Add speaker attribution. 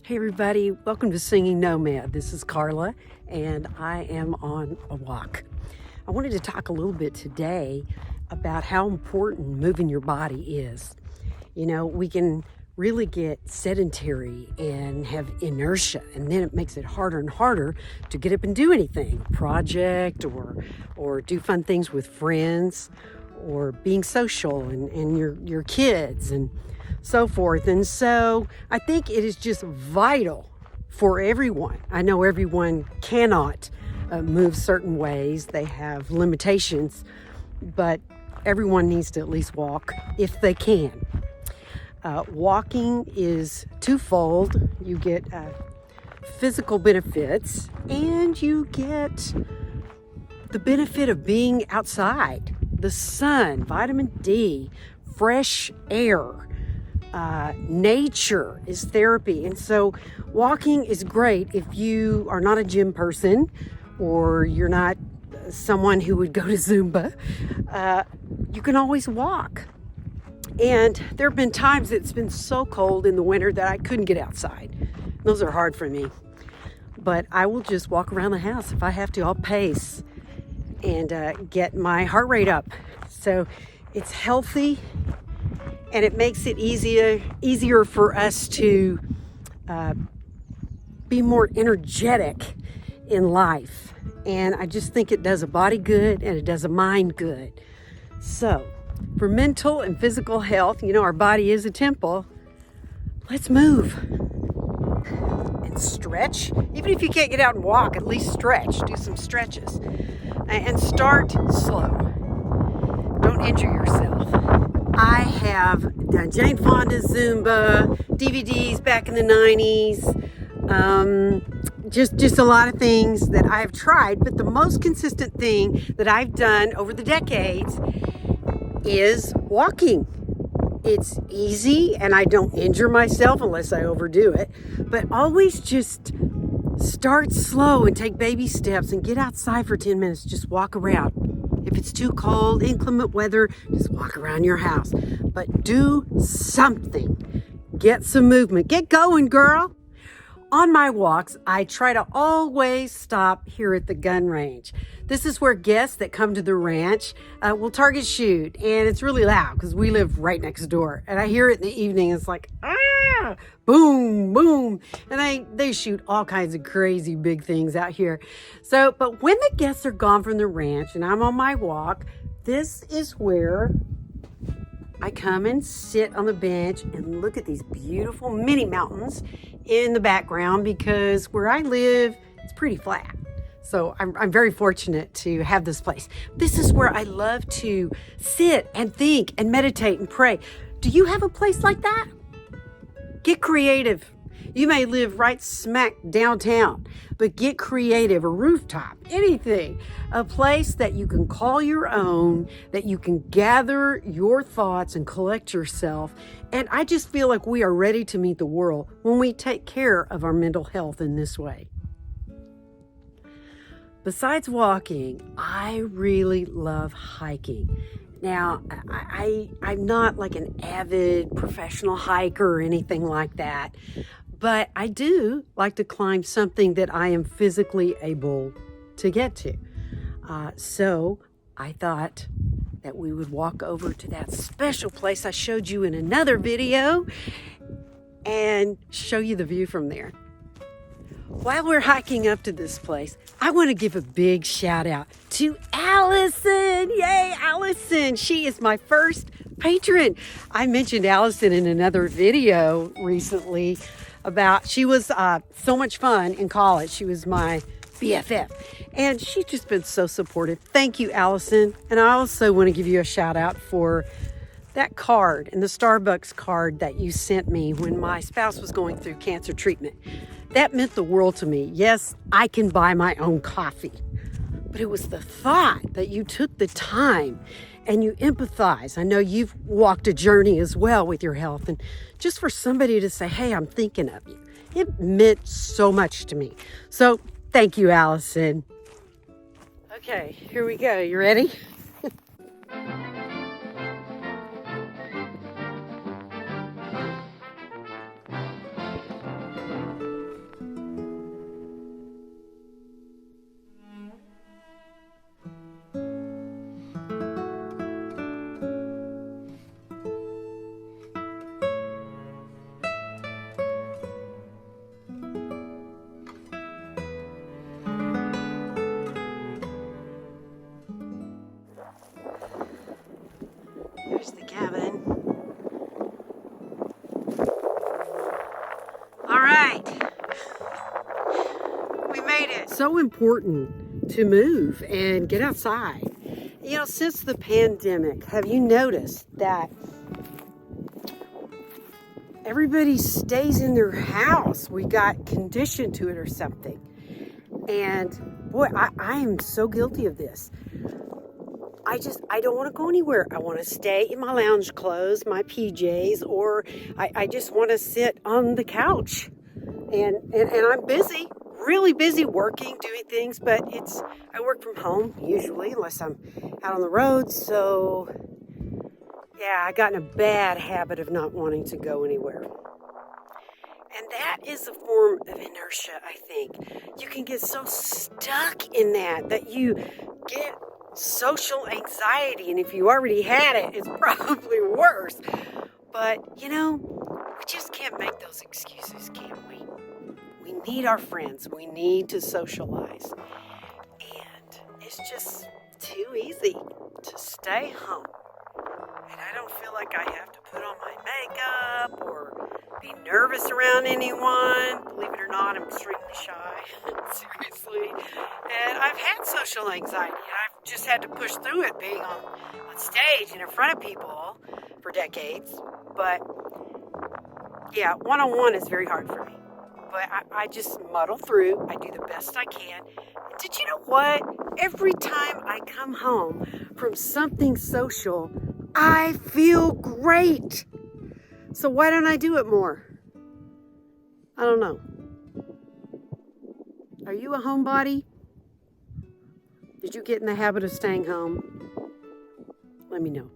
Speaker 1: Hey everybody, welcome to Singing Nomad. This is Carla and I am on a walk. I wanted to talk a little bit today about how important moving your body is. You know, we can really get sedentary and have inertia, and then it makes it harder and harder to get up and do anything, project or do fun things with friends or being social and your kids and so forth. And so I think it is just vital for everyone. I know everyone cannot move certain ways. They have limitations, but everyone needs to at least walk if they can. Walking is twofold. You get physical benefits and you get the benefit of being outside, the sun, vitamin D, fresh air. Nature is therapy. And so walking is great if you are not a gym person or you're not someone who would go to Zumba. You can always walk. And there have been times it's been so cold in the winter that I couldn't get outside. Those are hard for me. But I will just walk around the house. If I have to, I'll pace and get my heart rate up. So it's healthy. And it makes it easier for us to be more energetic in life. And I just think it does a body good and it does a mind good. So for mental and physical health, you know, our body is a temple. Let's move and stretch. Even if you can't get out and walk, at least stretch. Do some stretches. And start slow. Don't injure yourself. I have done Jane Fonda's Zumba, DVDs back in the 90s, just a lot of things that I've tried, but the most consistent thing that I've done over the decades is walking. It's easy and I don't injure myself unless I overdo it, but always just start slow and take baby steps and get outside for 10 minutes, just walk around. If it's too cold, inclement weather, just walk around your house. But do something. Get some movement. Get going, girl. On my walks, I try to always stop here at the gun range. This is where guests that come to the ranch will target shoot. And it's really loud because we live right next door. And I hear it in the evening. It's like, boom, boom. And they shoot all kinds of crazy big things out here. So, but when the guests are gone from the ranch and I'm on my walk, this is where I come and sit on the bench and look at these beautiful mini mountains in the background because where I live, it's pretty flat. So I'm very fortunate to have this place. This is where I love to sit and think and meditate and pray. Do you have a place like that? Get creative. You may live right smack downtown, but get creative, a rooftop, anything, a place that you can call your own, that you can gather your thoughts and collect yourself. And I just feel like we are ready to meet the world when we take care of our mental health in this way. Besides walking, I really love hiking. Now, I'm not like an avid professional hiker or anything like that, but I do like to climb something that I am physically able to get to. So I thought that we would walk over to that special place I showed you in another video and show you the view from there. While we're hiking up to this place, I want to give a big shout out to Allison. Yay, Allison. She is my first patron. I mentioned Allison in another video recently about she was so much fun in college. She was my BFF and she's just been so supportive. Thank you, Allison. And I also want to give you a shout out for that card and the Starbucks card that you sent me when my spouse was going through cancer treatment. That meant the world to me. Yes, I can buy my own coffee, but it was the thought that you took the time and you empathize. I know you've walked a journey as well with your health, and just for somebody to say, hey, I'm thinking of you, it meant so much to me. So thank you, Allison. Okay, here we go. You ready? made it. So important to move and get outside. You know, since the pandemic, have you noticed that everybody stays in their house? We got conditioned to it or something. And boy, I am so guilty of this. I don't want to go anywhere. I want to stay in my lounge clothes, my PJs, or I just want to sit on the couch. And I'm busy, really busy working, doing things, but I work from home usually, unless I'm out on the road. So yeah, I got in a bad habit of not wanting to go anywhere. And that is a form of inertia, I think. You can get so stuck in that you get social anxiety. And if you already had it, it's probably worse. But, you know, we just can't make those excuses, can we? We need our friends. We need to socialize. And it's just too easy to stay home. And I don't feel like I have to put on my makeup or be nervous around anyone. Believe it or not, I'm extremely shy. Seriously. And I've had social anxiety. And I've just had to push through it being on stage and in front of people for decades. But yeah, one-on-one is very hard for me. But I just muddle through. I do the best I can. And did you know what? Every time I come home from something social, I feel great. So why don't I do it more? I don't know. Are you a homebody? Did you get in the habit of staying home? Let me know.